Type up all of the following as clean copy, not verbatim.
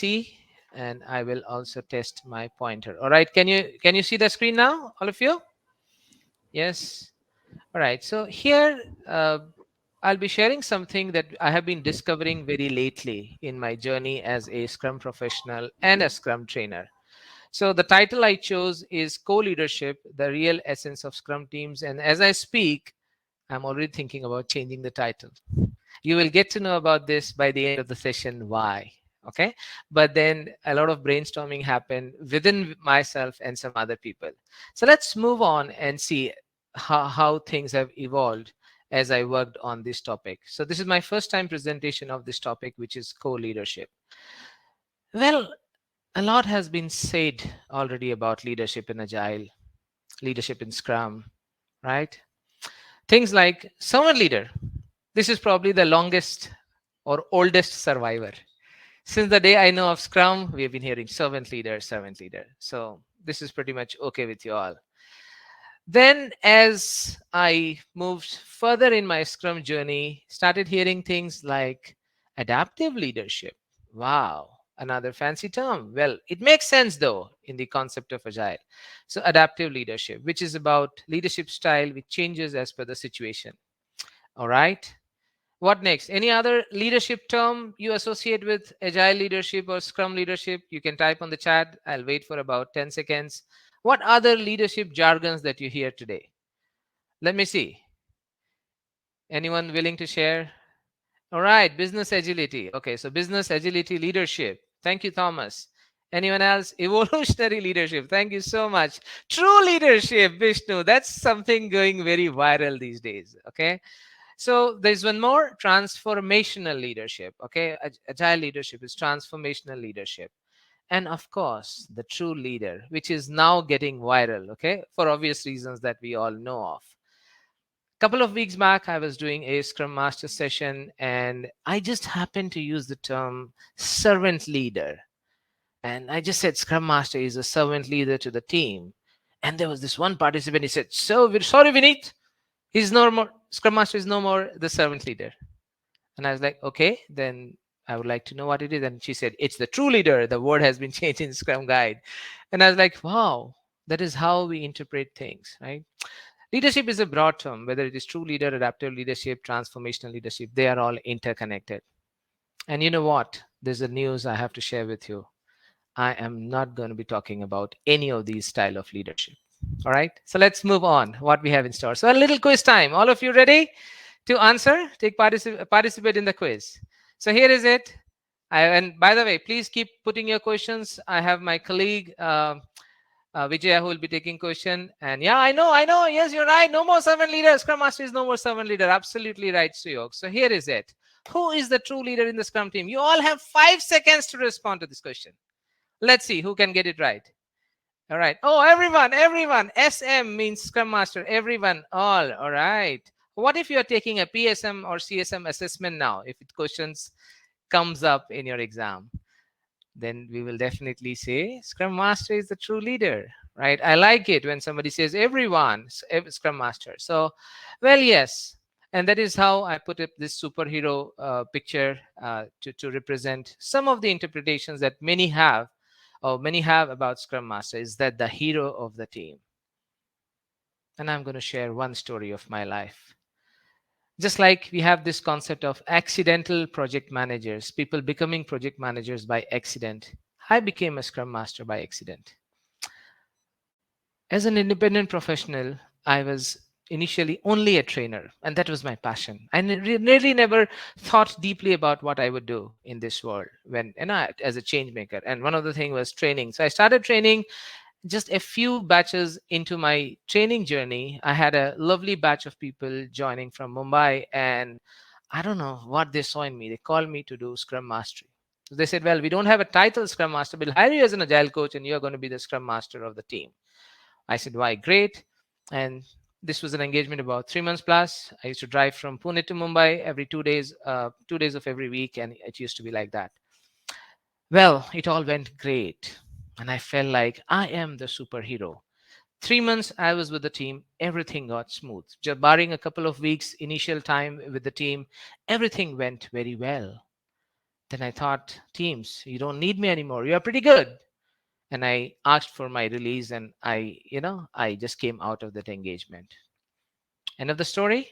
see, and I will also test my pointer. All right, can you see the screen now, all of you? Yes. All right. So here I'll be sharing something that I have been discovering very lately in my journey as a Scrum professional and a Scrum trainer. So the title I chose is Co-Leadership: The Real Essence of Scrum Teams. And as I speak, I'm already thinking about changing the title. You will get to know about this by the end of the session why. Okay. But then a lot of brainstorming happened within myself and some other people. So let's move on and see how things have evolved as I worked on this topic. So this is my first time presentation of this topic, which is co-leadership. Well, a lot has been said already about leadership in Agile, leadership in Scrum, right? Things like servant leader. This is probably the longest or oldest survivor. Since the day I know of Scrum, we have been hearing servant leader, servant leader. So this is pretty much okay with you all. Then, as I moved further in my Scrum journey, started hearing things like adaptive leadership. Wow, another fancy term. Well, it makes sense though in the concept of Agile. So, adaptive leadership, which is about leadership style which changes as per the situation. All right. What next? Any other leadership term you associate with Agile leadership or Scrum leadership? You can type on the chat. I'll wait for about 10 seconds. What other leadership jargons that you hear today? Let me see. Anyone willing to share? All right, business agility. Okay, so business agility leadership. Thank you, Thomas. Anyone else? Evolutionary leadership. Thank you so much. True leadership, Vishnu. That's something going very viral these days. Okay. So there's one more, transformational leadership. Okay. Agile leadership is transformational leadership. And of course, the true leader, which is now getting viral. Okay. For obvious reasons that we all know of. Couple of weeks back, I was doing a Scrum Master session and I just happened to use the term servant leader. And I just said Scrum Master is a servant leader to the team. And there was this one participant, he said, "So, sorry, Vineet, he's no more, Scrum Master is no more the servant leader." And I was like, okay, then I would like to know what it is. And she said, "It's the true leader. The word has been changed in Scrum Guide." And I was like, wow, that is how we interpret things, right? Leadership is a broad term, whether it is true leader, adaptive leadership, transformational leadership, they are all interconnected. And you know what? There's a news I have to share with you. I am not going to be talking about any of these style of leadership. All right. So let's move on. What we have in store. So a little quiz time. All of you ready to answer? Participate in the quiz. So here is it. And by the way, please keep putting your questions. I have my colleague Vijaya who will be taking question. And yeah, I know. Yes, you're right. No more servant leader. Scrum Master is no more servant leader. Absolutely right, Suyok. So here is it. Who is the true leader in the Scrum team? You all have 5 seconds to respond to this question. Let's see who can get it right. All right. Oh, everyone. SM means Scrum Master. Everyone, all. All right. What if you're taking a PSM or CSM assessment now? If it questions comes up in your exam, then we will definitely say Scrum Master is the true leader, right? I like it when somebody says everyone, Scrum Master. So, well, yes. And that is how I put up this superhero picture to represent some of the interpretations that many have or many have about Scrum Master is that the hero of the team. And I'm going to share one story of my life. Just like we have this concept of accidental project managers, people becoming project managers by accident, I became a Scrum Master by accident. As an independent professional, I was initially only a trainer, and that was my passion. I really never thought deeply about what I would do in this world when, and I, as a change maker. And one of the things was training. So I started training just a few batches into my training journey. I had a lovely batch of people joining from Mumbai, and I don't know what they saw in me. They called me to do Scrum Mastery. So they said, "Well, we don't have a title Scrum Master, but we'll hire you as an Agile coach, and you're going to be the Scrum Master of the team." I said, "Why? Great." And this was an engagement about 3 months plus. I used to drive from Pune to Mumbai every 2 days, 2 days of every week, and it used to be like that. Well, it all went great. And I felt like I am the superhero. 3 months I was with the team, everything got smooth. Just barring a couple of weeks initial time with the team, everything went very well. Then I thought, teams, you don't need me anymore. You are pretty good. And I asked for my release, and I just came out of that engagement. End of the story?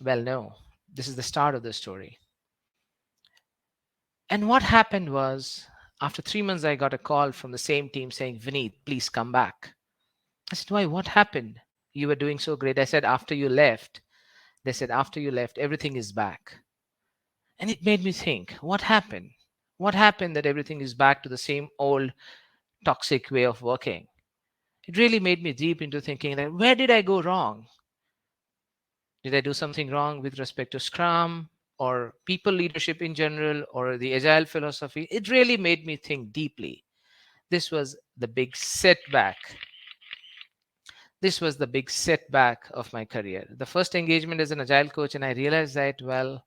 Well, no. This is the start of the story. And what happened was, after 3 months, I got a call from the same team saying, Vineet, please come back. I said, why? What happened? You were doing so great. I said, after you left, they said, after you left, everything is back. And it made me think, what happened? What happened that everything is back to the same old toxic way of working? It really made me deep into thinking that where did I go wrong? Did I do something wrong with respect to Scrum or people leadership in general or the Agile philosophy? It really made me think deeply. This was the big setback. This was the big setback of my career. The first engagement as an Agile coach, and I realized that, well,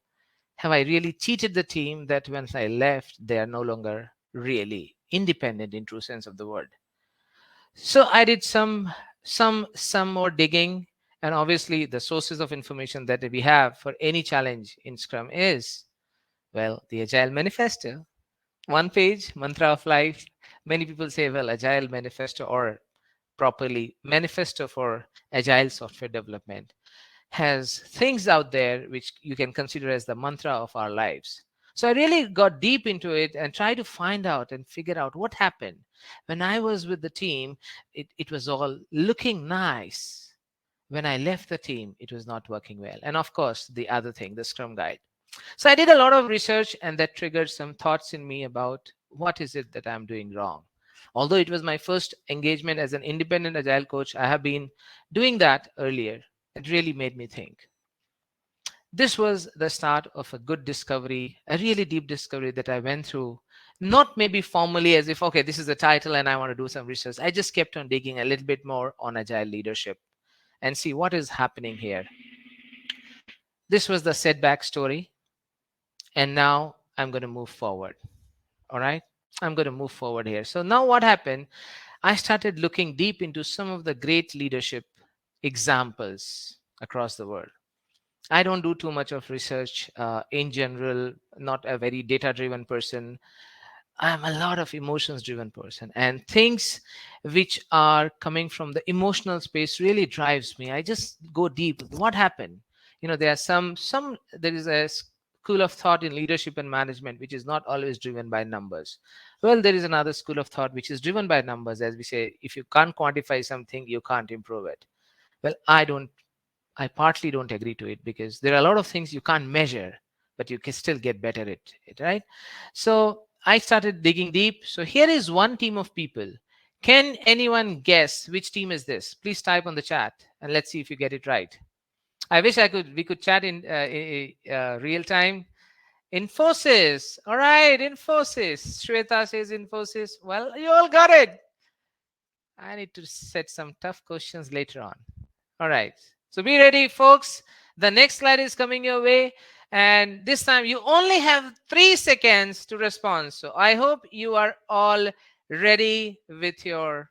have I really cheated the team that when I left, they are no longer really independent in true sense of the word? So I did some more digging, and obviously the sources of information that we have for any challenge in Scrum is, well, the Agile Manifesto, one page mantra of life. Many people say, well, Agile Manifesto, or properly Manifesto for Agile Software Development, has things out there which you can consider as the mantra of our lives. So I really got deep into it and tried to find out and figure out what happened. When I was with the team, it was all looking nice. When I left the team, it was not working well. And of course, the other thing, the Scrum Guide. So I did a lot of research, and that triggered some thoughts in me about what is it that I'm doing wrong. Although it was my first engagement as an independent agile coach, I have been doing that earlier. It really made me think. This was the start of a good discovery, a really deep discovery that I went through. Not maybe formally as if, okay, this is the title and I want to do some research. I just kept on digging a little bit more on agile leadership and see what is happening here. This was the setback story. And now I'm going to move forward. All right. I'm going to move forward here. So now what happened? I started looking deep into some of the great leadership examples across the world. I don't do too much of research in general, not a very data driven person. I'm a lot of emotions driven person, and things which are coming from the emotional space really drives me. I just go deep. What happened? There are some there is a school of thought in leadership and management which is not always driven by numbers. Well, there is another school of thought which is driven by numbers. As we say, if you can't quantify something, you can't improve it. Well, I partly don't agree to it, because there are a lot of things you can't measure, but you can still get better at it, right? So I started digging deep. So here is one team of people. Can anyone guess which team is this? Please type on the chat and let's see if you get it right. I wish we could chat in real time. Infosys. All right, Infosys. Shweta says Infosys. Well, you all got it. I need to set some tough questions later on. All right. So be ready, folks. The next slide is coming your way. And this time you only have 3 seconds to respond. So I hope you are all ready with your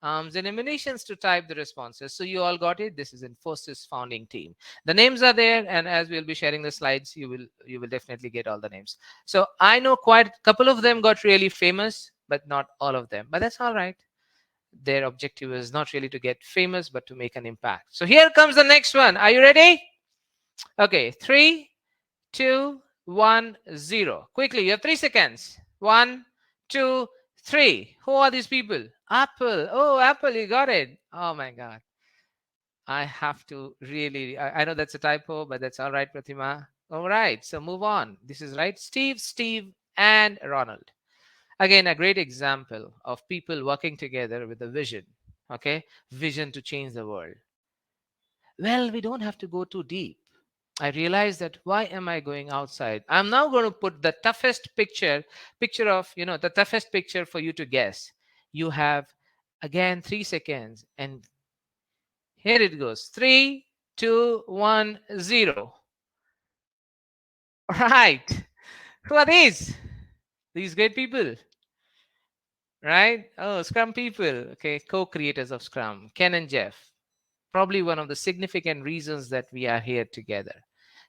arms and ammunitions to type the responses. So you all got it. This is Infosys founding team. The names are there, and as we'll be sharing the slides, you will definitely get all the names. So I know quite a couple of them got really famous, but not all of them. But that's all right. Their objective is not really to get famous, but to make an impact. So here comes the next one. Are you ready? Okay, 3, 2, 1, 0. Quickly, you have 3 seconds. 1, 2, 3. Who are these people? Apple. Oh, Apple, you got it. Oh my God. I have to really, I know that's a typo, but that's all right, Pratima. All right, so move on. This is right. Steve, and Ronald. Again, a great example of people working together with a vision. Okay, vision to change the world. Well, we don't have to go too deep. I realized that why am I going outside? I'm now going to put the toughest picture of, the toughest picture for you to guess. You have again 3 seconds, and here it goes. 3, 2, 1, 0. Right. Who are these? These great people, right? Oh, Scrum people. Okay, co-creators of Scrum, Ken and Jeff. Probably one of the significant reasons that we are here together.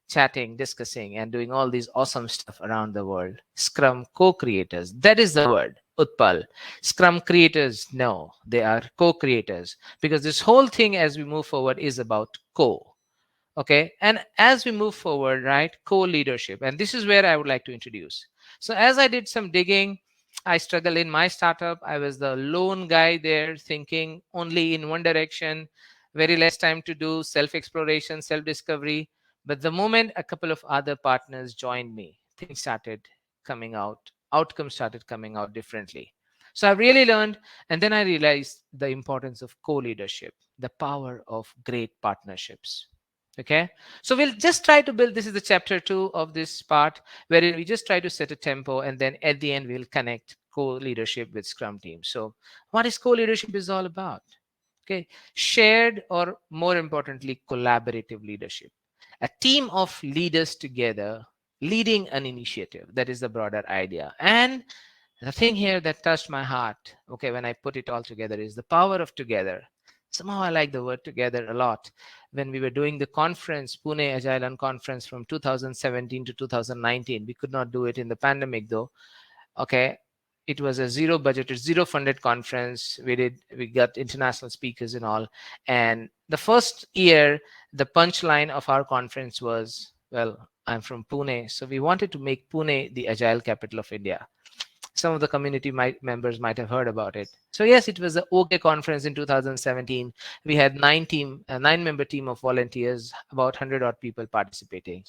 chatting, discussing, and doing all these awesome stuff around the world. Scrum co-creators. That is the word, Utpal. Scrum creators, no, they are co-creators, because this whole thing as we move forward is about co. Okay, and as we move forward, right, co-leadership, and this is where I would like to introduce. So as I did some digging, I struggled in my startup. I was the lone guy there, thinking only in one direction, very less time to do self exploration, self discovery. But the moment a couple of other partners joined me, things started coming out, outcomes started coming out differently. So I really learned, and then I realized the importance of co-leadership, the power of great partnerships. Okay, so we'll just try to build, this is the chapter 2 of this part, wherein we just try to set a tempo, and then at the end we'll connect co-leadership with Scrum team. So what is co-leadership is all about? Okay, shared, or more importantly, collaborative leadership, a team of leaders together leading an initiative. That is the broader idea. And the thing here that touched my heart, okay, when I put it all together, is the power of together. Somehow I like the word together a lot. When we were doing the conference, Pune Agile Conference from 2017 to 2019, we could not do it in the pandemic though. Okay, it was a zero budgeted, zero funded conference. We got international speakers and all. And the first year, the punchline of our conference was, well, I'm from Pune, so we wanted to make Pune the agile capital of India. Some of the community members might have heard about it. So yes, it was the OK conference in 2017. We had a 9-member team of volunteers, about 100 odd people participating.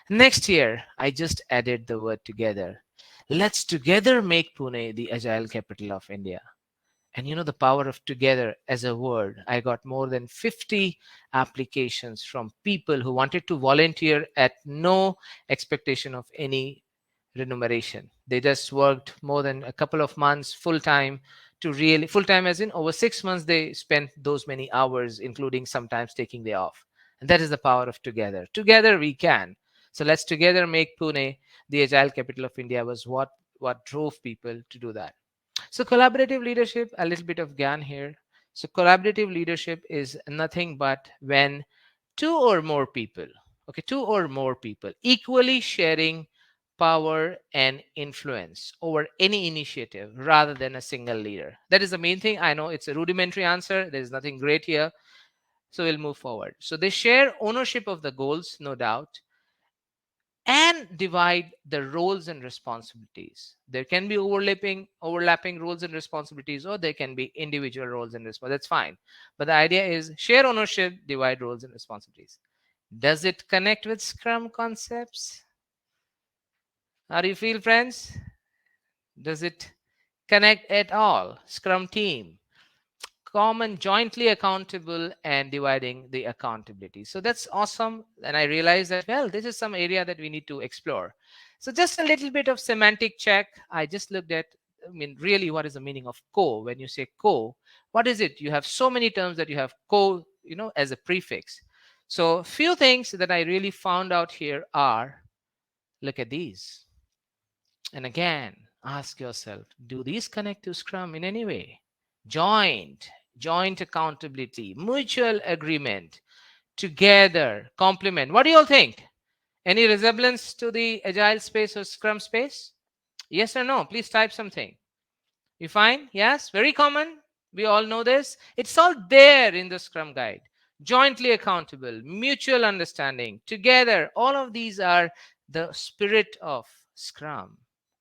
Next year, I just added the word together. Let's together make Pune the agile capital of India. And you know the power of together as a word. I got more than 50 applications from people who wanted to volunteer at no expectation of any remuneration. They just worked more than a couple of months full time, to really full time, as in over 6 months they spent those many hours, including sometimes taking day off. And that is the power of together. Together we can. So let's together make Pune the agile capital of India was what drove people to do that. So collaborative leadership, a little bit of GAN here. So collaborative leadership is nothing but when two or more people, okay, two or more people equally sharing power and influence over any initiative rather than a single leader. That is the main thing. I know it's a rudimentary answer. There's nothing great here. So we'll move forward. So they share ownership of the goals, no doubt, and divide the roles and responsibilities. There can be overlapping roles and responsibilities, or there can be individual roles and responsibilities. That's fine. But the idea is share ownership, divide roles and responsibilities. Does it connect with Scrum concepts? How do you feel, friends? Does it connect at all? Scrum team, common, jointly accountable, and dividing the accountability. So that's awesome. And I realized that, well, this is some area that we need to explore. So just a little bit of semantic check. I just looked at, I mean, really, what is the meaning of co? When you say co, what is it? You have so many terms that you have co, as a prefix. So few things that I really found out here are, look at these. And again, ask yourself, do these connect to Scrum in any way? Joint, joint accountability, mutual agreement, together, complement. What do you all think? Any resemblance to the agile space or Scrum space? Yes or no? Please type something. You find? Yes? Very common. We all know this. It's all there in the Scrum guide. Jointly accountable, mutual understanding, together. All of these are the spirit of Scrum,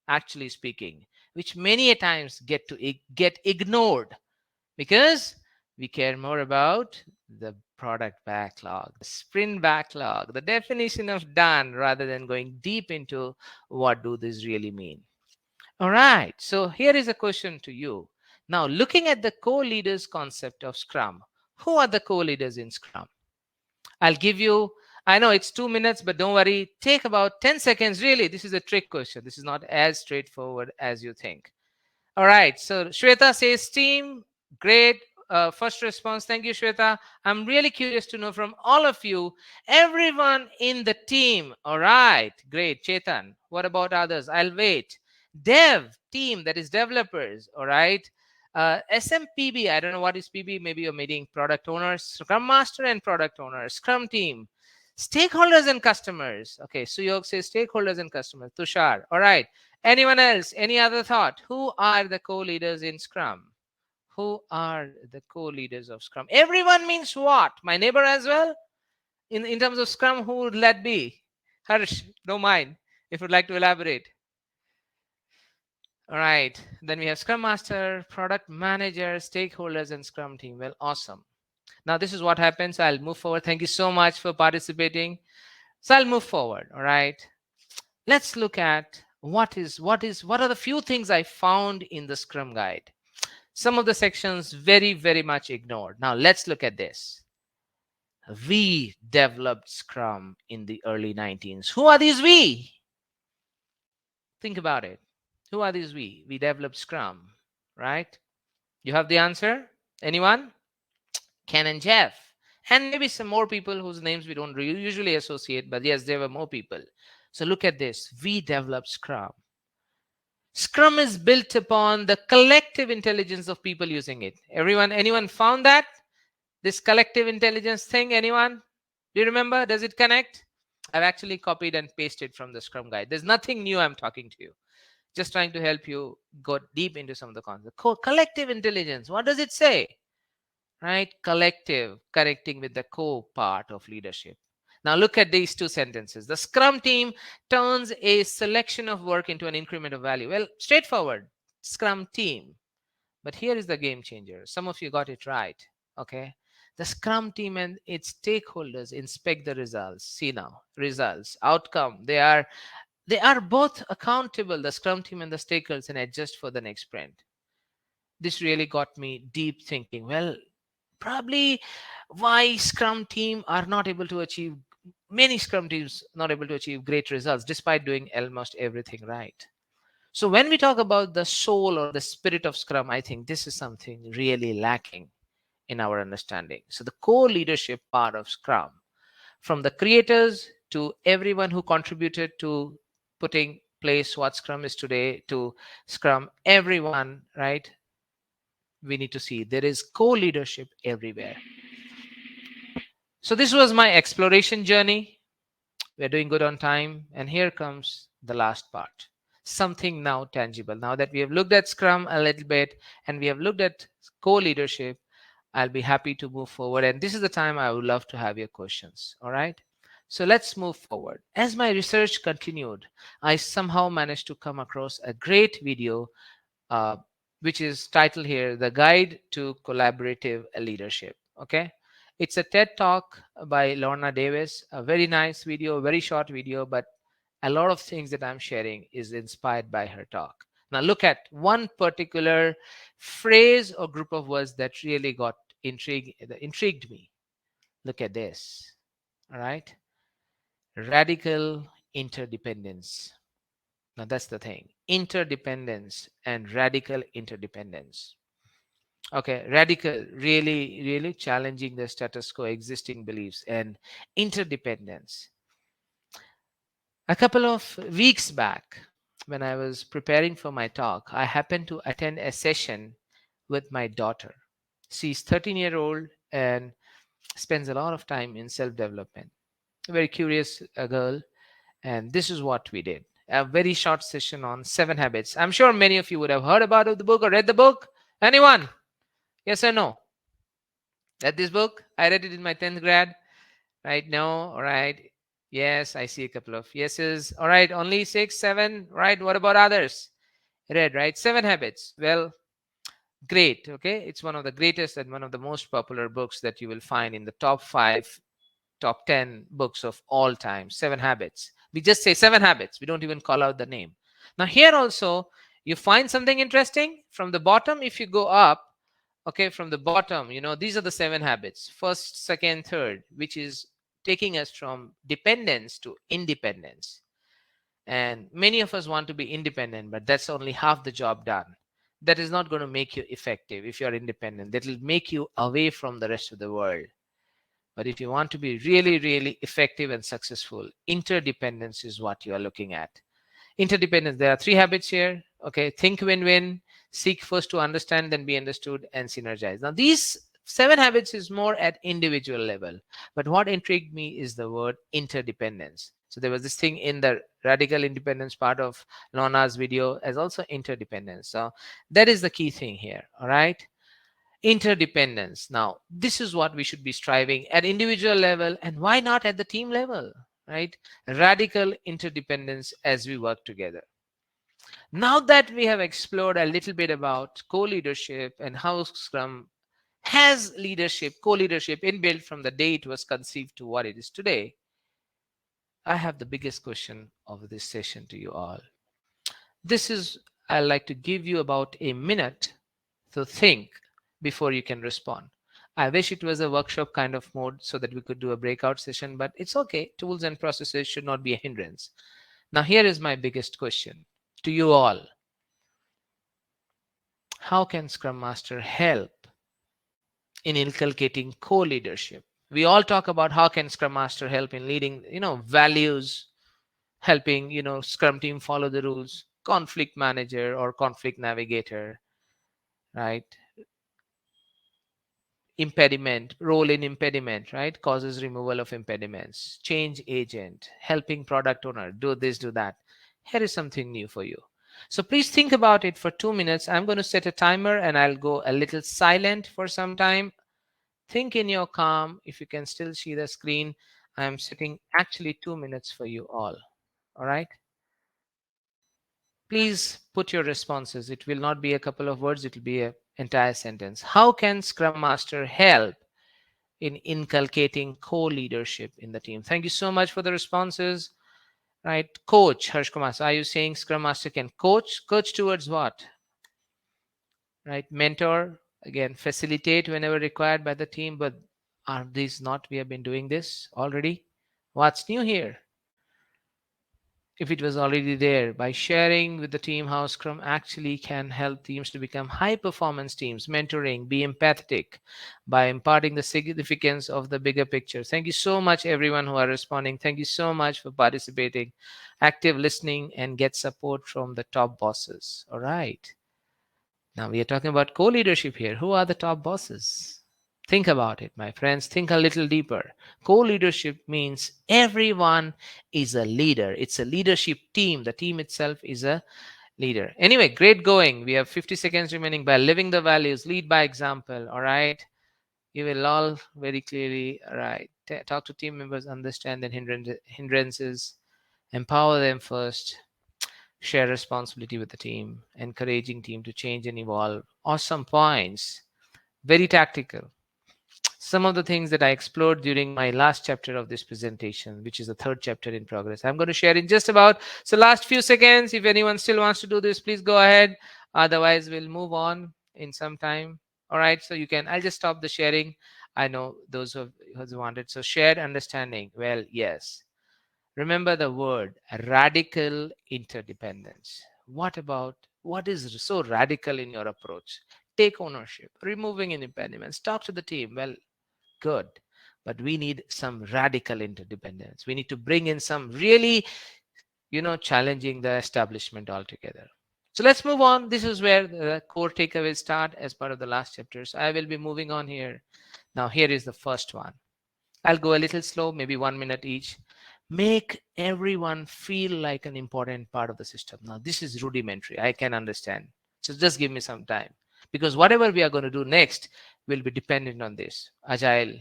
actually speaking, which many a times get ignored because we care more about the product backlog, the sprint backlog, the definition of done, rather than going deep into what do this really mean. All right, so here is a question to you. Now, looking at the co-leaders concept of Scrum, who are the co-leaders in Scrum? I'll give you, I know it's 2 minutes, but don't worry, take about 10 seconds. Really, this is a trick question. This is not as straightforward as you think. All right. So Shweta says team. Great. First response. Thank you, Shweta. I'm really curious to know from all of you, everyone in the team. All right. Great. Chetan. What about others? I'll wait. Dev team, that is developers. All right. SMPB. I don't know what is PB. Maybe you're meeting product owners, Scrum Master and product owner, Scrum team. Stakeholders and customers. Okay, Suyog says stakeholders and customers. Tushar. All right. Anyone else? Any other thought? Who are the co-leaders in Scrum? Who are the co-leaders of Scrum? Everyone means what? My neighbor as well? In terms of Scrum, who would that be? Harsh, don't mind if you'd like to elaborate. All right. Then we have Scrum Master, Product Manager, Stakeholders, and Scrum Team. Well, awesome. Now, this is what happens. I'll move forward. Thank you so much for participating. So I'll move forward. All right. Let's look at what are the few things I found in the Scrum guide. Some of the sections very much ignored. Now let's look at this. We developed Scrum in the early 19s. Who are these we? Think about it. Who are these we? We developed Scrum, right? You have the answer? Anyone? Ken and Jeff. And maybe some more people whose names we don't usually associate, but yes, there were more people. So look at this. We developed Scrum. Scrum is built upon the collective intelligence of people using it. Anyone found that? This collective intelligence thing, anyone? Do you remember? Does it connect? I've actually copied and pasted from the Scrum guide. There's nothing new I'm talking to you. Just trying to help you go deep into some of the concepts. Collective intelligence. What does it say? Right? Collective, connecting with the co part of leadership. Now look at these two sentences. The Scrum team turns a selection of work into an increment of value. Well, straightforward. Scrum team. But here is the game changer. Some of you got it right. Okay. The Scrum team and its stakeholders inspect the results. See now, results, outcome. They are both accountable, the Scrum team and the stakeholders, and adjust for the next sprint. This really got me deep thinking. Well, probably why Scrum team are not able to achieve many Scrum teams not able to achieve great results despite doing almost everything right. So when we talk about the soul or the spirit of Scrum, I think this is something really lacking in our understanding. So the core leadership part of Scrum, from the creators to everyone who contributed to putting place what Scrum is today, to Scrum, everyone, right? We need to see there is co-leadership everywhere. So this was my exploration journey. We're doing good on time. And here comes the last part. Something now tangible. Now that we have looked at Scrum a little bit and we have looked at co-leadership, I'll be happy to move forward. And this is the time I would love to have your questions. All right. So let's move forward. As my research continued, I somehow managed to come across a great video, uh, which is titled here, The Guide to Collaborative Leadership. Okay. It's a TED talk by Lorna Davis, a very nice video, very short video, but a lot of things that I'm sharing is inspired by her talk. Now look at one particular phrase or group of words that really got intrigued me. Look at this. All right. Radical interdependence. Now that's the thing. Interdependence and radical interdependence. Okay, radical, really challenging the status quo existing beliefs, and interdependence. A couple of weeks back, when I was preparing for my talk, I happened to attend a session with my daughter. She's 13-year-old and spends a lot of time in self-development. A very curious girl. And this is what we did. A very short session on 7 habits. I'm sure many of you would have heard about the book or read the book. Anyone? Yes or no? Read this book? I read it in my 10th grade. Right? No? All right. Yes, I see a couple of yeses. All right. Only 6, 7. Right. What about others? Read, right? 7 habits. Well, great. Okay. It's one of the greatest and one of the most popular books that you will find in the top 5, top 10 books of all time. 7 habits. We just say 7 habits. We don't even call out the name. Now, here also, you find something interesting from the bottom. If you go up, okay, from the bottom, these are the 7 habits, first, second, third, which is taking us from dependence to independence. And many of us want to be independent, but that's only half the job done. That is not going to make you effective if you're independent. That will make you away from the rest of the world. But if you want to be really effective and successful, interdependence is what you are looking at. Interdependence, there are 3 habits here. Okay, think win-win, seek first to understand, then be understood, and synergize. Now, these Seven habits is more at individual level. But what intrigued me is the word interdependence. So there was this thing in the radical independence part of Lona's video as also interdependence. So that is the key thing here. All right. Interdependence. Now, this is what we should be striving at individual level, and why not at the team level, right? Radical interdependence as we work together. Now that we have explored a little bit about co-leadership and how Scrum has leadership, co-leadership inbuilt from the day it was conceived to what it is today, I have the biggest question of this session to you all. This is, I'd like to give you about a minute to think before you can respond. I wish it was a workshop kind of mode so that we could do a breakout session, but it's okay. Tools and processes should not be a hindrance. Now, here is my biggest question to you all. How can Scrum Master help in inculcating co-leadership? We all talk about how can Scrum Master help in leading, values, helping, Scrum team follow the rules, conflict manager or conflict navigator, right? Impediment, role in impediment, right? Causes removal of impediments, change agent, helping product owner, do this, do that. Here is something new for you. So please think about it for 2 minutes. I'm going to set a timer and I'll go a little silent for some time. Think in your calm. If you can still see the screen, I'm setting actually 2 minutes for you all. All right. Please put your responses. It will not be a couple of words, it will be an entire sentence. How can Scrum Master help in inculcating co-leadership in the team? Thank you so much for the responses. Right. Coach, Harsh Kumar. So are you saying Scrum Master can coach? Coach towards what? Right. Mentor, again, facilitate whenever required by the team. But are these not, we have been doing this already? What's new here? If it was already there, by sharing with the team how Scrum actually can help teams to become high performance teams, mentoring, be empathetic, by imparting the significance of the bigger picture. Thank you so much, everyone who are responding. Thank you so much for participating, active listening, and get support from the top bosses. All right. Now we are talking about co leadership here. Who are the top bosses? Think about it, my friends. Think a little deeper. Co leadership means everyone is a leader, it's a leadership team. The team itself is a leader. Anyway, great going. We have 50 seconds remaining. By living the values, lead by example. All right. You will all very clearly, all right. Talk to team members, understand their hindrances, empower them first, share responsibility with the team, encouraging team to change and evolve. Awesome points. Very tactical. Some of the things that I explored during my last chapter of this presentation, which is the third chapter in progress. I'm going to share in just about, so last few seconds. If anyone still wants to do this, please go ahead. Otherwise, we'll move on in some time. All right. So you can, I'll just stop the sharing. I know those who wanted. So shared understanding. Well, yes. Remember the word radical interdependence. What is so radical in your approach? Take ownership, removing impediments, talk to the team. Well, good. But we need some radical interdependence. We need to bring in some really, challenging the establishment altogether. So let's move on. This is where the core takeaways start as part of the last chapter. So I will be moving on here. Now, here is the first one. I'll go a little slow, maybe 1 minute each. Make everyone feel like an important part of the system. Now, this is rudimentary. I can understand. So just give me some time. Because whatever we are going to do next will be dependent on this. Agile,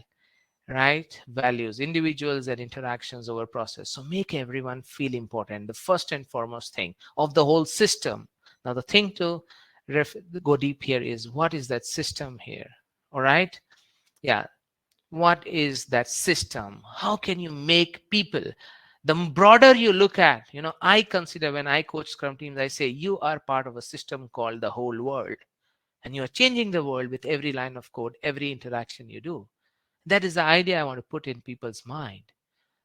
right? Values, individuals and interactions over process. So make everyone feel important. The first and foremost thing of the whole system. Now, the thing to go deep here is what is that system here? All right. Yeah. What is that system? How can you make people? The broader you look at, I consider when I coach Scrum teams, I say you are part of a system called the whole world. And you are changing the world with every line of code, every interaction you do. That is the idea I want to put in people's mind.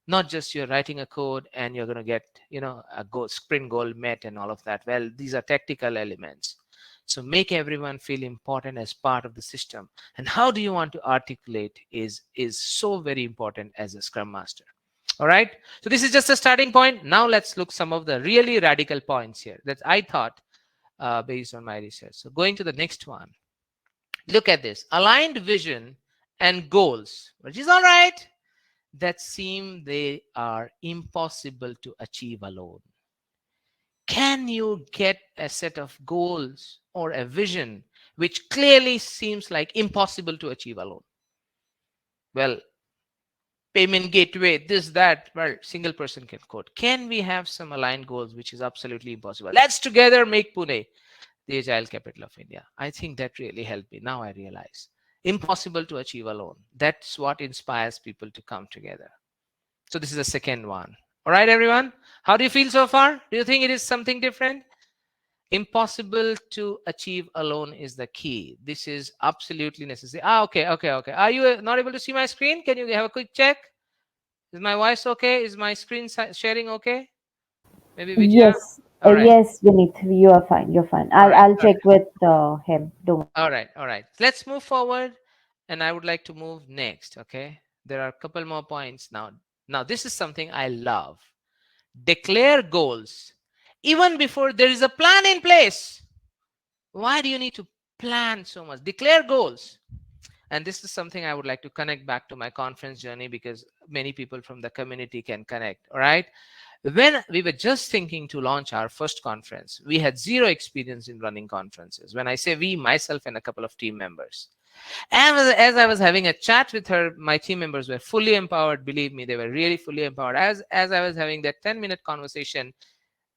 Not just you're writing a code and you're going to get, a sprint goal met and all of that. Well, these are tactical elements. So make everyone feel important as part of the system. And how do you want to articulate is so very important as a Scrum Master. All right. So this is just a starting point. Now let's look some of the really radical points here that I thought based on my research. So going to the next one. Look at this: aligned vision and goals, which is all right, that seem they are impossible to achieve alone. Can you get a set of goals or a vision which clearly seems like impossible to achieve alone? Well, payment gateway, this, that, well, single person can code. Can we have some aligned goals which is absolutely impossible? Let's together make Pune the agile capital of India. I think that really helped me. Now I realize impossible to achieve alone. That's what inspires people to come together. So this is the second one. All right, everyone. How do you feel so far? Do you think it is something different? Impossible to achieve alone is the key. This is absolutely necessary. Okay, okay, okay. Are you not able to see my screen? Can you have a quick check? Is my voice okay? Is my screen sharing okay? Maybe Vijaya? Yes, All right. yes, Vineet, you are fine. You're fine. All I'll right. I'll All right. check with him. Don't. All right. All right. Let's move forward. And I would like to move next. Okay. There are a couple more points now. Now, this is something I love. Declare goals even before there is a plan in place. Why do you need to plan so much? Declare goals. And this is something I would like to connect back to my conference journey, because many people from the community can connect. All right. When we were just thinking to launch our first conference, we had zero experience in running conferences. When I say we, myself and a couple of team members. And as I was having a chat with her, my team members were fully empowered. Believe me, they were really fully empowered. As I was having that 10-minute conversation,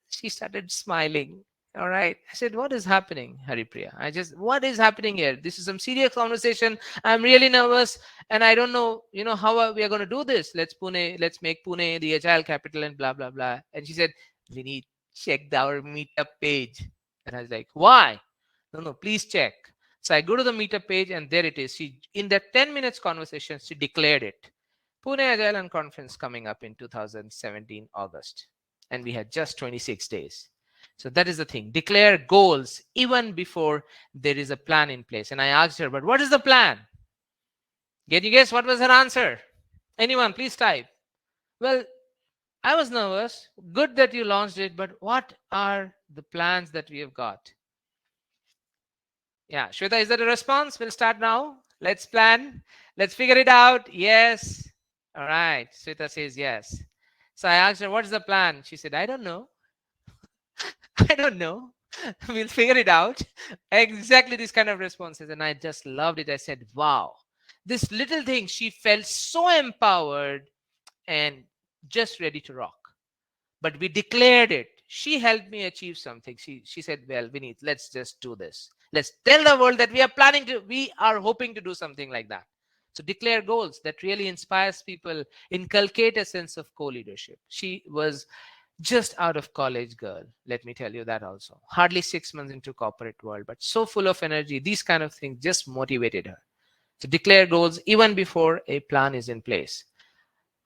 she started smiling. All right. I said, "What is happening, Haripriya? What is happening here? This is some serious conversation. I'm really nervous and I don't know, how we are going to do this. Let's make Pune the agile capital and blah, blah, blah." And she said, "We need check our meetup page." And I was like, "Why?" "No, no, please check." So I go to the meetup page and there it is. In that 10 minutes conversation, she declared it. Pune Agile and Conference coming up in 2017 August, and we had just 26 days. So that is the thing. Declare goals even before there is a plan in place. And I asked her, "But what is the plan?" Can you guess what was her answer? Anyone, please type. "Well, I was nervous. Good that you launched it, but what are the plans that we have got?" Yeah, Shweta, is that a response? We'll start now. Let's plan. Let's figure it out. Yes. All right. Shweta says yes. So I asked her, "What's the plan?" She said, "I don't know." "I don't know." "We'll figure it out." Exactly this kind of responses. And I just loved it. I said, wow, this little thing, she felt so empowered and just ready to rock. But we declared it. She helped me achieve something. She said, "Well, Vineet, let's just do this. Let's tell the world that we are hoping to do something like that." So declare goals that really inspires people, inculcate a sense of co-leadership. She was just out of college girl, let me tell you that also. Hardly 6 months into corporate world, but so full of energy. These kind of things just motivated her. So declare goals even before a plan is in place.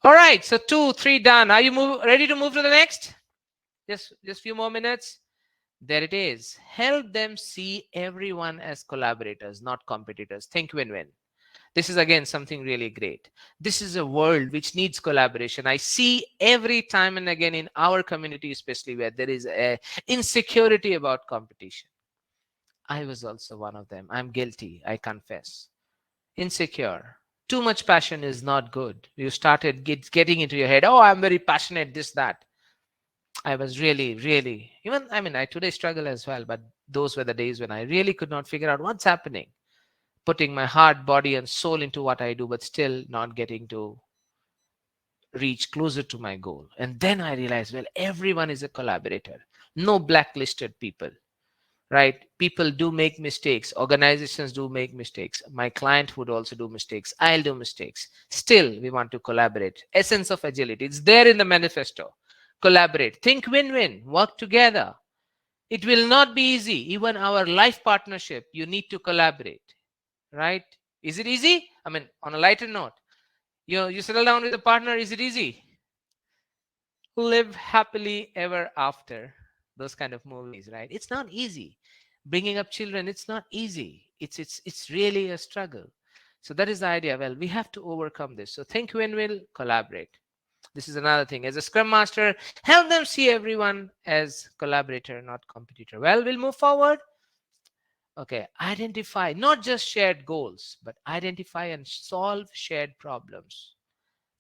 All right, so 2, 3 done. Are you ready to move to the next? Just few more minutes. There it is. Help them see everyone as collaborators, not competitors. Think win-win. This is again something really great. This is a world which needs collaboration. I see every time and again in our community, especially where there is a insecurity about competition. I was also one of them. I'm guilty, I confess. Insecure. Too much passion is not good. You started getting into your head, "Oh, I'm very passionate, this, that." I was really, really, even, I mean, I today struggle as well, but those were the days when I really could not figure out what's happening. Putting my heart, body, and soul into what I do, but still not getting to reach closer to my goal. And then I realized, well, everyone is a collaborator. No blacklisted people, right? People do make mistakes. Organizations do make mistakes. My client would also do mistakes. I'll do mistakes. Still, we want to collaborate. Essence of agility. It's there in the manifesto. Collaborate. Think win-win. Work together. It will not be easy. Even our life partnership, you need to collaborate, right? Is it easy? I mean, on a lighter note, you settle down with a partner. Is it easy? Live happily ever after. Those kind of movies, right? It's not easy. Bringing up children, it's not easy. It's really a struggle. So that is the idea. Well, we have to overcome this. So think when we'll collaborate. This is another thing. As a scrum master, help them see everyone as collaborator, not competitor. Well, we'll move forward. Okay, identify not just shared goals, but identify and solve shared problems.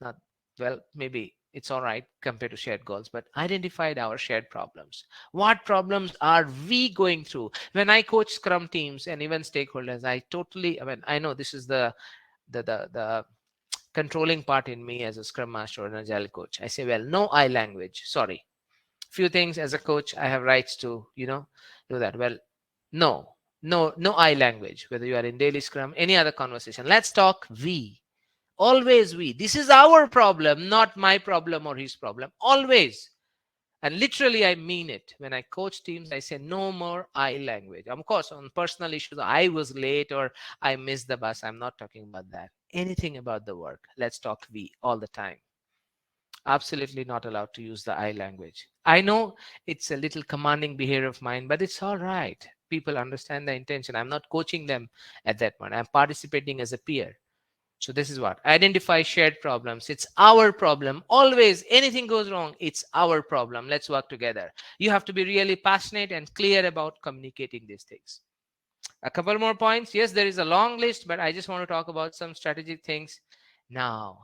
Not, well, maybe it's all right compared to shared goals, but identified our shared problems. What problems are we going through? When I coach Scrum teams and even stakeholders, I totally, I mean, I know this is the controlling part in me as a Scrum Master or an Agile coach. I say, well, no I language. Sorry, few things as a coach I have rights to, do that. Well, no, no I language. Whether you are in daily Scrum, any other conversation, let's talk we. Always we. This is our problem, not my problem or his problem. Always. And literally, I mean it. When I coach teams, I say no more I language. Of course, on personal issues, I was late or I missed the bus. I'm not talking about that. Anything about the work, let's talk we all the time. Absolutely not allowed to use the I language. I know it's a little commanding behavior of mine, but it's all right. People understand the intention. I'm not coaching them at that point. I'm participating as a peer. So this is what identify shared problems. It's our problem. Always anything goes wrong, it's our problem. Let's work together. You have to be really passionate and clear about communicating these things. A couple more points. Yes, there is a long list, but I just want to talk about some strategic things now.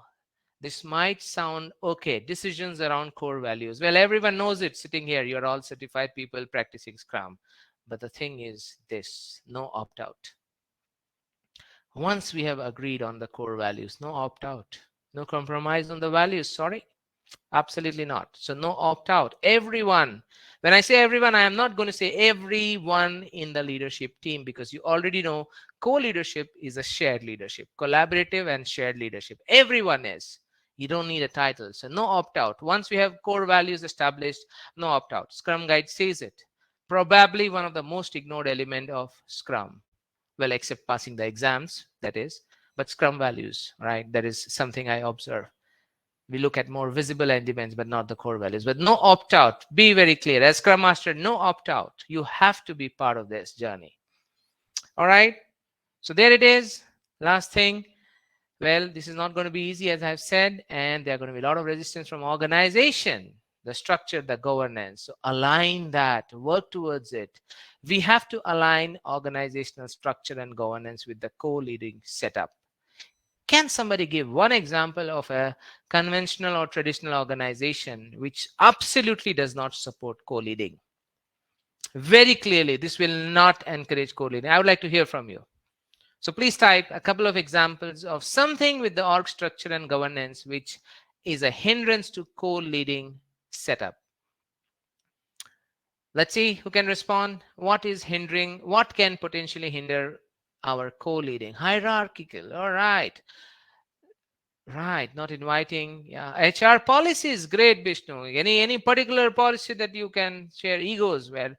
This might sound okay. Decisions around core values. Well, everyone knows it sitting here. You're all certified people practicing Scrum. But the thing is this, no opt out. Once we have agreed on the core values, no opt out, no compromise on the values. Sorry, absolutely not. So, no opt out. Everyone, when I say everyone, I am not going to say everyone in the leadership team because you already know co leadership is a shared leadership, collaborative and shared leadership. Everyone is. You don't need a title. So, no opt out. Once we have core values established, no opt out. Scrum Guide says it. Probably one of the most ignored element of Scrum, well, except passing the exams, that is. But Scrum values, right? That is something I observe. We look at more visible elements but not the core values. But no opt out. Be very clear, as Scrum Master, no opt out. You have to be part of this journey. All right, so there it is. Last thing, well, this is not going to be easy, as I've said, and there are going to be a lot of resistance from organization, the structure, the governance. So align that, work towards it. We have to align organizational structure and governance with the co-leading setup. Can somebody give one example of a conventional or traditional organization which absolutely does not support co-leading? Very clearly, this will not encourage co-leading. I would like to hear from you. So please type a couple of examples of something with the org structure and governance which is a hindrance to co-leading setup. Let's see who can respond. What is hindering? What can potentially hinder our co-leading? Hierarchical. All right. Right, not inviting. Yeah, HR policy is great, Vishnu. Any particular policy that you can share? Egos, well,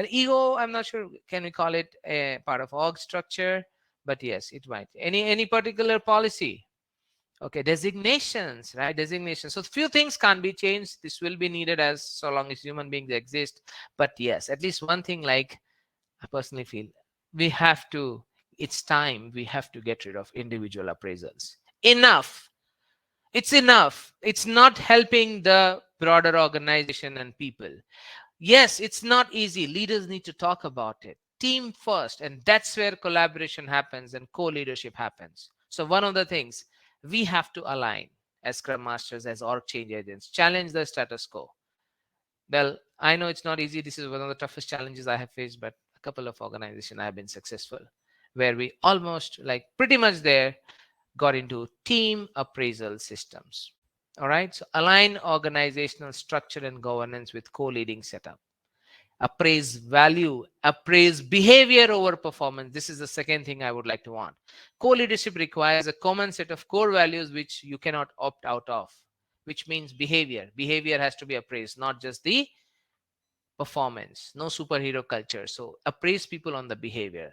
ego. I'm not sure. Can we call it a part of org structure? But yes, it might. Any particular policy? Okay, designations, right? Designations. So few things can't be changed. This will be needed as so long as human beings exist. But yes, at least one thing. Like I personally feel, we have to. It's time we have to get rid of individual appraisals. Enough, it's enough. It's not helping the broader organization and people. Yes, it's not easy. Leaders need to talk about it. Team first, and that's where collaboration happens and co leadership happens. So, one of the things we have to align as Scrum Masters, as org change agents, challenge the status quo. Well, I know it's not easy. This is one of the toughest challenges I have faced, but a couple of organizations I have been successful where we almost like pretty much there got into team appraisal systems. All right. So align organizational structure and governance with co-leading setup. Appraise value, appraise behavior over performance. This is the second thing I would like to want. Co-leadership requires a common set of core values which you cannot opt out of, which means behavior. Behavior has to be appraised, not just the performance. No superhero culture. So appraise people on the behavior.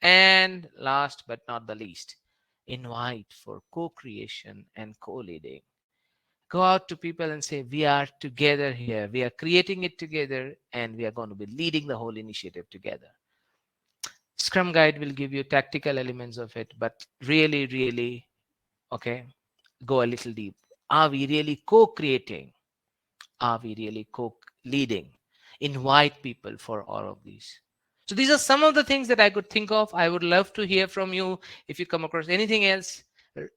And last but not the least, invite for co creation and co leading. Go out to people and say, we are together here. We are creating it together and we are going to be leading the whole initiative together. Scrum Guide will give you tactical elements of it, but really, really, okay, go a little deep. Are we really co creating? Are we really co leading? Invite people for all of these. So these are some of the things that I could think of. I would love to hear from you if you come across anything else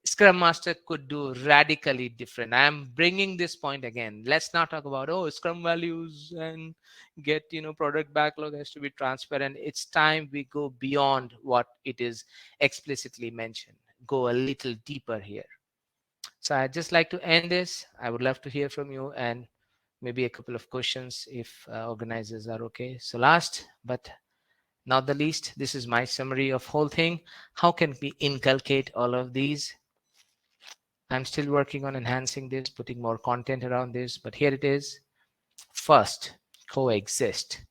Scrum Master could do radically different. I am bringing this point again. Let's not talk about Scrum values and get product backlog has to be transparent. It's time we go beyond what it is explicitly mentioned. Go a little deeper here. So I'd just like to end this. I would love to hear from you and maybe a couple of questions if organizers are okay. So last but not the least, this is my summary of whole thing. How can we inculcate all of these? I'm still working on enhancing this, putting more content around this, but here it is. First, coexist.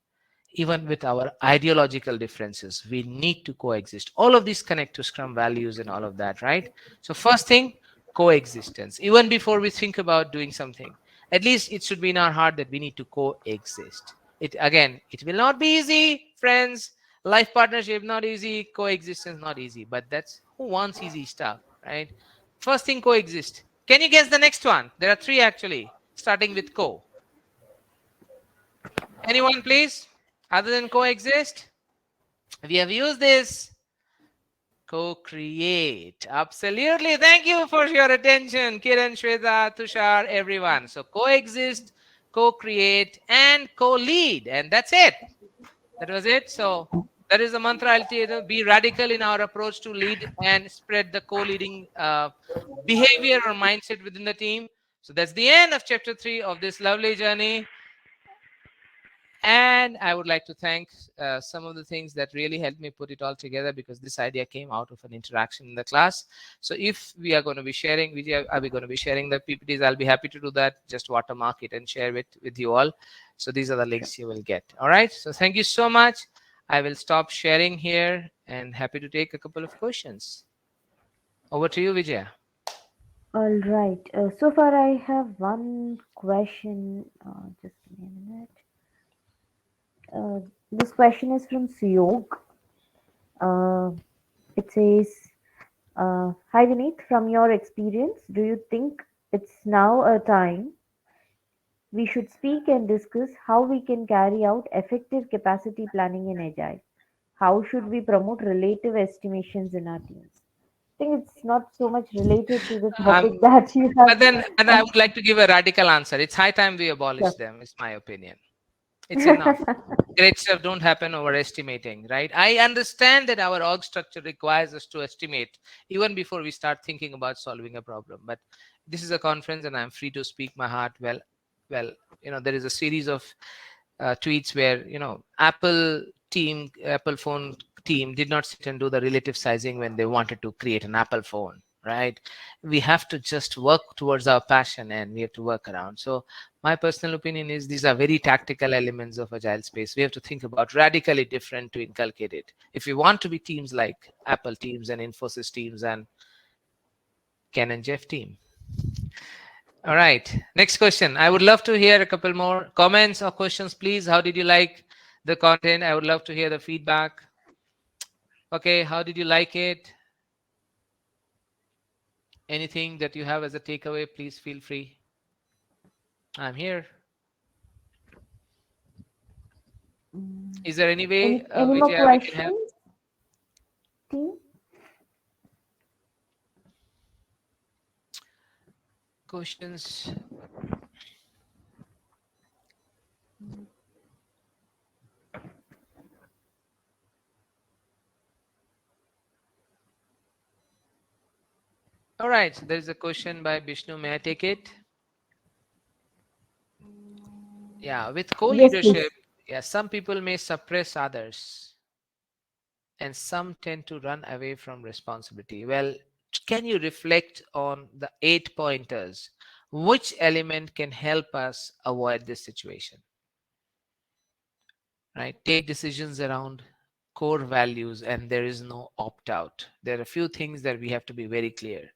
Even with our ideological differences, we need to coexist. All of these connect to Scrum values and all of that, right? So first thing, coexistence. Even before we think about doing something, at least it should be in our heart that we need to coexist. It again, it will not be easy, friends. Life partnership not easy, coexistence not easy. But that's who wants easy stuff, right? First thing, coexist. Can you guess the next one? There are three actually, starting with co. Anyone, please? Other than coexist, we have used this. Co-create. Absolutely. Thank you for your attention, Kiran, Shweta, Tushar, everyone. So coexist, co-create, and co-lead. And that's it. That was it. So that is the mantra. I'll tell you, be radical in our approach to lead and spread the co-leading behavior or mindset within the team. So that's the end of chapter 3 of this lovely journey. And I would like to thank some of the things that really helped me put it all together, because this idea came out of an interaction in the class. So if we are going to be sharing, are we going to be sharing the PPTs? I'll be happy to do that. Just watermark it and share it with you all. So these are the links you will get. All right. So thank you so much. I will stop sharing here and happy to take a couple of questions. Over to you, Vijaya. All right. So far, I have one question. Just give me a minute. Uh, this question is from Suyog. Uh, it says, "Hi Vineet, from your experience, do you think it's now a time we should speak and discuss how we can carry out effective capacity planning in Agile? How should we promote relative estimations in our teams?" I think it's not so much related to the Um, topic that you but then, and I have. would like to give a radical answer. It's high time we abolish Sure. them, is my opinion. It's enough. Great stuff don't happen overestimating, right? I understand that our org structure requires us to estimate even before we start thinking about solving a problem. But this is a conference and I'm free to speak my heart. Well, there is a series of tweets where Apple phone team did not sit and do the relative sizing when they wanted to create an Apple phone, right? We have to just work towards our passion and we have to work around. So my personal opinion is these are very tactical elements of agile space. We have to think about radically different to inculcate it. If we want to be teams like Apple teams and Infosys teams and Ken and Jeff team. All right. Next question. I would love to hear a couple more comments or questions, please. How did you like the content? I would love to hear the feedback. Okay. How did you like it? Anything that you have as a takeaway, please feel free. I'm here. Mm. Is there any way, Any more Vijaya, we can have questions, team? questions? All right. So there is a question by Vishnu. May I take it? Yeah. With Yes, co-leadership, please. yeah, some people may suppress others and some tend to run away from responsibility. Well, can you reflect on the 8 pointers? Which element can help us avoid this situation? Right? Take decisions around core values, and there is no opt out. There are a few things that we have to be very clear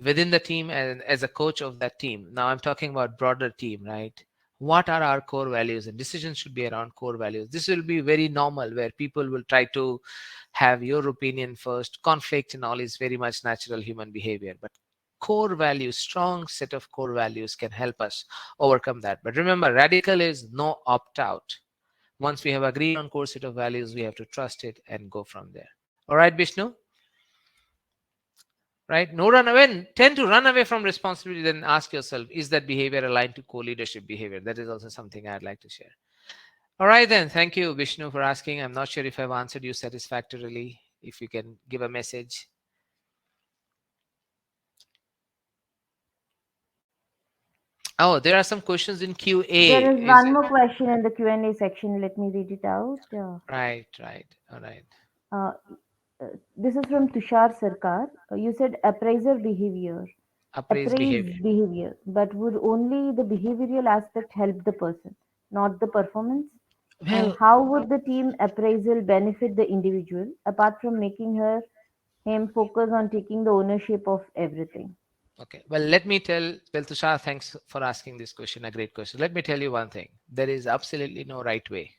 within the team and as a coach of that team. Now I'm talking about broader team, right? What are our core values? And decisions should be around core values. This will be very normal where people will try to have your opinion first. Conflict and all is very much natural human behavior, but core values, strong set of core values can help us overcome that. But remember, radical is no opt out. Once we have agreed on core set of values, we have to trust it and go from there. All right, Vishnu? Right? No run away. Tend to run away from responsibility, then ask yourself, is that behavior aligned to co-leadership behavior? That is also something I'd like to share. All right, then. Thank you, Vishnu, for asking. I'm not sure if I've answered you satisfactorily. If you can give a message. Oh, there are some questions in QA. There is Is one it? more question in the Q&A section. Let me read it out. Right, right. All right. Uh, this is from Tushar Sarkar. You said appraiser behavior, Appraise appraise behavior. behavior, but would only the behavioral aspect help the person, not the performance? Well, How would the team appraisal benefit the individual apart from making him focus on taking the ownership of everything? okay. Well, let me tell, well, Tushar, thanks for asking this question, a great question. Let me tell you one thing. There is absolutely no right way.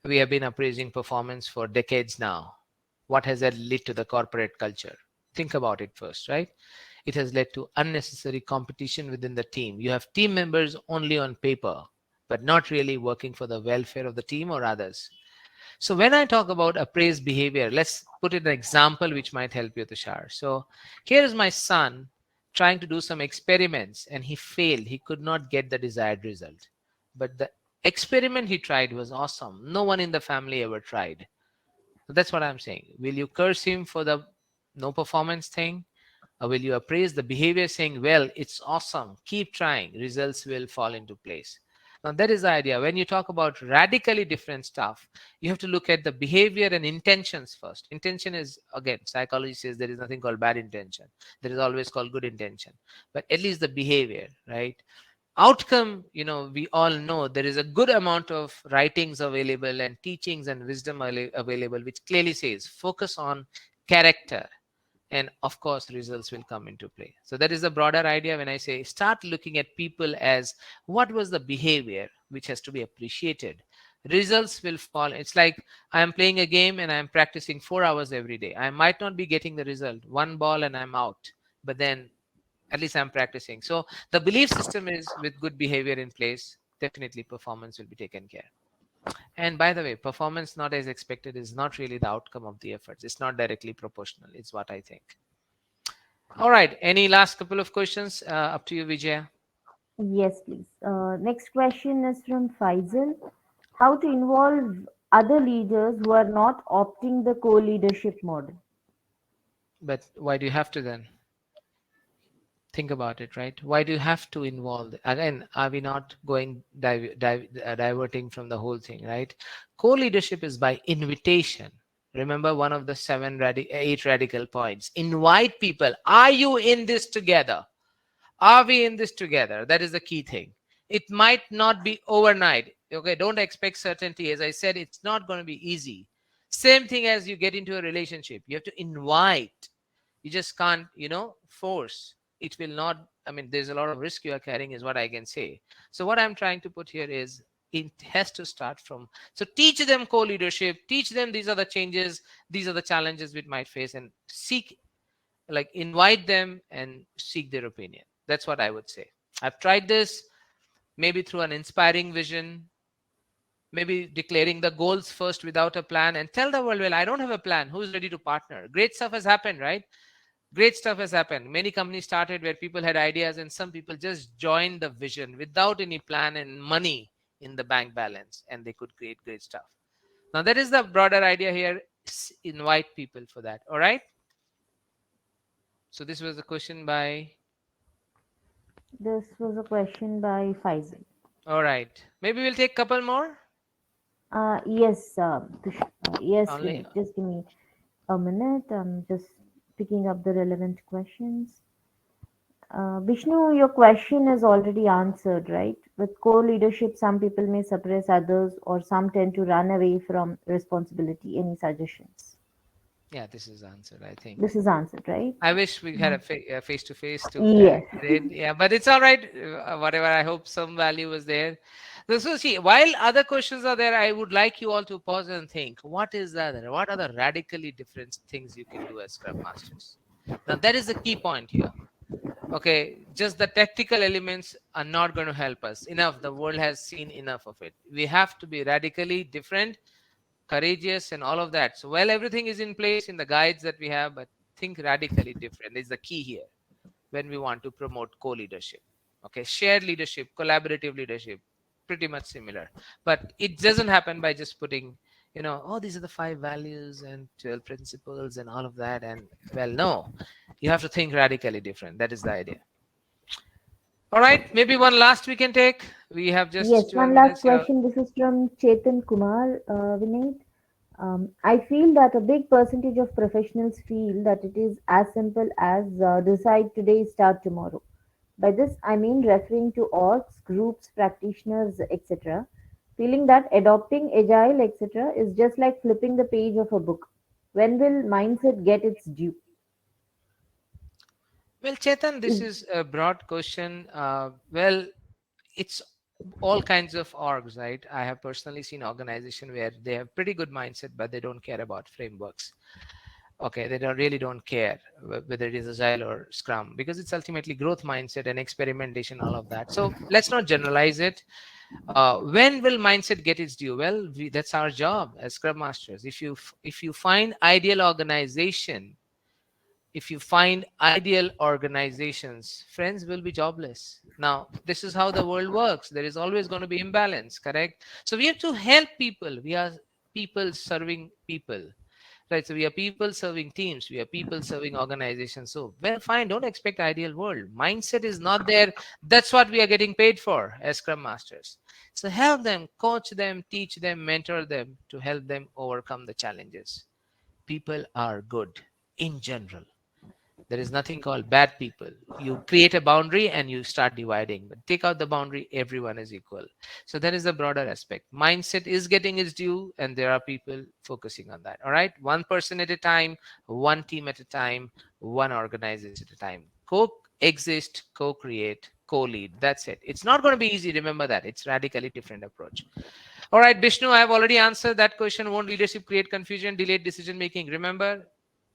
We have been appraising performance for decades now. What has that led to the corporate culture? Think about it first, right? It has led to unnecessary competition within the team. You have team members only on paper, but not really working for the welfare of the team or others. So when I talk about appraised behavior, let's put in an example which might help you, Tushar. So here is my son trying to do some experiments and he failed. He could not get the desired result. But the experiment he tried was awesome. No one in the family ever tried. So that's what I'm saying. Will you curse him for the no performance thing? Or will you appraise the behavior saying, well, it's awesome, keep trying, results will fall into place? Now, that is the idea. When you talk about radically different stuff, you have to look at the behavior and intentions first. Intention is, again, psychology says there is nothing called bad intention, there is always called good intention. But at least the behavior, right? Outcome, we all know there is a good amount of writings available and teachings and wisdom available, which clearly says focus on character, and of course results will come into play. So that is the broader idea when I say start looking at people as what was the behavior which has to be appreciated. Results will fall. It's like I am playing a game and I am practicing 4 hours every day. I might not be getting the result, one ball and I'm out, but then at least I'm practicing. So the belief system is with good behavior in place, definitely performance will be taken care. And by the way, performance not as expected is not really the outcome of the efforts. It's not directly proportional. It's what I think. All right. Any last couple of questions? Up to you, Vijaya. Yes, please. Next question is from Faisal. How to involve other leaders who are not opting the co-leadership model? But why do you have to then? Think about it, right? Why do you have to involve? Again, are we not going diverting from the whole thing, right? Co-leadership is by invitation. Remember one of the eight radical points. Invite people. Are you in this together? Are we in this together? That is the key thing. It might not be overnight. Okay, don't expect certainty. As I said, it's not going to be easy. Same thing as you get into a relationship. You have to invite. You just can't, force. It will not, I mean, there's a lot of risk you are carrying, is what I can say. So, what I'm trying to put here is it has to start from. So, teach them co leadership, teach them these are the changes, these are the challenges we might face, and seek, like invite them and seek their opinion. That's what I would say. I've tried this, maybe through an inspiring vision, maybe declaring the goals first without a plan, and tell the world, well, I don't have a plan, who's ready to partner? Great stuff has happened, right? Great stuff has happened. Many companies started where people had ideas and some people just joined the vision without any plan and money in the bank balance, and they could create great stuff. Now that is the broader idea here. Invite people for that. All right, so this was a question by. This was a question by Faisal. All right. Maybe we'll take a couple more. Yes, yes, Only. Vinay. Just give me a minute. I'm just picking up the relevant questions. Vishnu, your question is already answered, right? With co-leadership, some people may suppress others, or some tend to run away from responsibility. Any suggestions? Yeah, this is answered, I think. This is answered, right? I wish we had a face to face to Yes. get it. Yeah, but it's all right. Whatever. I hope some value was there. So see, while other questions are there, I would like you all to pause and think: what is that? What are the radically different things you can do as Scrum Masters? Now, that is the key point here. Okay, just the tactical elements are not going to help us enough. The world has seen enough of it. We have to be radically different, courageous, and all of that. So, well, everything is in place in the guides that we have, but think radically different is the key here when we want to promote co-leadership. Okay, shared leadership, collaborative leadership, pretty much similar, but it doesn't happen by just putting, oh, these are the 5 values and 12 principles and all of that. And well, no, you have to think radically different. That is the idea. All right, maybe one last we can take. We have Yes, just 12 one last minutes. Yeah. question. This is from Chetan Kumar, Vinay. I feel that a big percentage of professionals feel that it is as simple as decide today, start tomorrow. By this, I mean referring to orgs, groups, practitioners, etc., feeling that adopting agile, etc., is just like flipping the page of a book. When will mindset get its due? Well, Chetan, this Is, is a broad question. Well, it's all kinds of orgs, right? I have personally seen organization where they have pretty good mindset, but they don't care about frameworks. Okay, they don't care whether it is agile or Scrum, because it's ultimately growth mindset and experimentation, all of that. So let's not generalize it. When will mindset get its due? Well, that's our job as Scrum masters. If you find ideal organization, if you find ideal organizations, friends will be jobless. Now, this is how the world works. There is always going to be imbalance, correct? So we have to help people. We are people serving people, right? So we are people serving teams. We are people serving organizations. So, well, fine. Don't expect ideal world. Mindset is not there. That's what we are getting paid for as Scrum Masters. So help them, coach them, teach them, mentor them to help them overcome the challenges. People are good in general. There is nothing called bad people. You create a boundary and you start dividing, but take out the boundary, everyone is equal. So that is the broader aspect. Mindset is getting its due, and there are people focusing on that. All right, one person at a time, one team at a time, one organization at a time. Co-exist, co-create, co-lead. That's it. It's not going to be easy. Remember that. It's radically different approach. All right, Vishnu, I have already answered that question. Won't leadership create confusion, delayed decision making? Remember,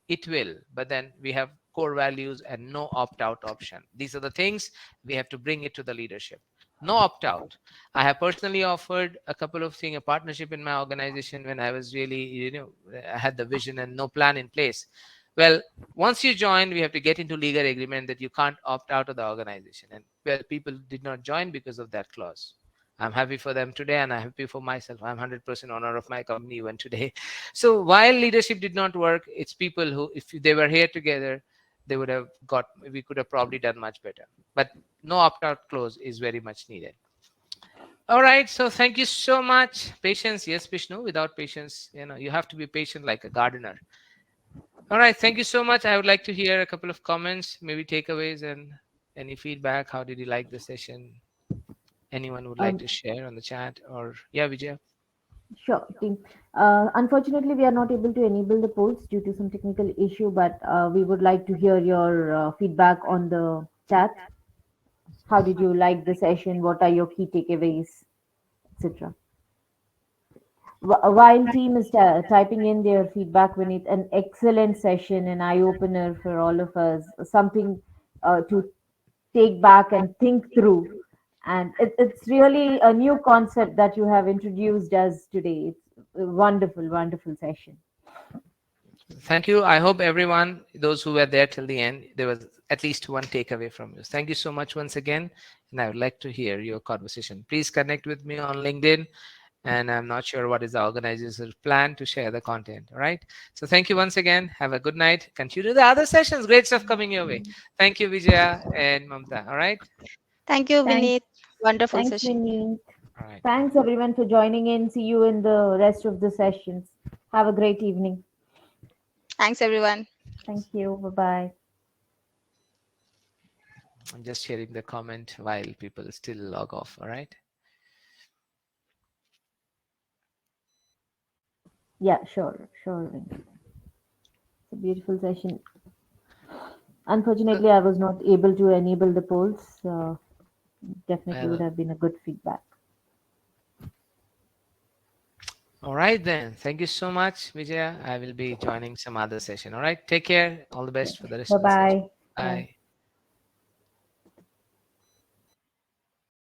it will, but then we have core values and no opt out option. These are the things we have to bring it to the leadership. No opt out. I have personally offered a couple of things, a partnership in my organization when I was really, I had the vision and no plan in place. Well, once you join, we have to get into legal agreement that you can't opt out of the organization. And well, people did not join because of that clause. I'm happy for them today, and I'm happy for myself. I'm 100% owner of my company even today. So while leadership did not work, it's people who, if they were here together, they would have got, we could have probably done much better. But no opt out clause is very much needed. All right. So thank you so much. Patience. Yes, Vishnu. Without patience, you have to be patient like a gardener. All right. Thank you so much. I would like to hear a couple of comments, maybe takeaways, and any feedback. How did you like the session? Anyone would like um, to share on the chat? Or, yeah, Vijay. sure, team. Unfortunately, we are not able to enable the polls due to some technical issue, but we would like to hear your feedback on the chat. How did you like the session? What are your key takeaways, etc.? While team is typing in their feedback, Vineet, an excellent session, an eye opener for all of us, something to take back and think through. And it's really a new concept that you have introduced us today. It's a wonderful, wonderful session. Thank you. I hope everyone, those who were there till the end, there was at least one takeaway from you. Thank you so much once again. And I would like to hear your conversation. Please connect with me on LinkedIn. And I'm not sure what is the organizer's plan to share the content. All right. So thank you once again. Have a good night. Continue the other sessions. Great stuff coming your way. Thank you, Vijaya and Mamta. All right. Thank you, Thanks, Vineet. Wonderful thanks, session. Vineet. All right. Thanks everyone for joining in. See you in the rest of the sessions. Have a great evening. Thanks, everyone. Thank you. Bye bye. I'm just sharing the comment while people still log off. All right. Yeah, sure, sure, Vineet. It's a beautiful session. Unfortunately, I was not able to enable the polls. Definitely would Well, have been a good feedback. all right then. Thank you so much, Vijaya. I will be joining some other session. All right. Take care. All the Yeah. best for the rest Bye of the session. bye. Bye. Bye.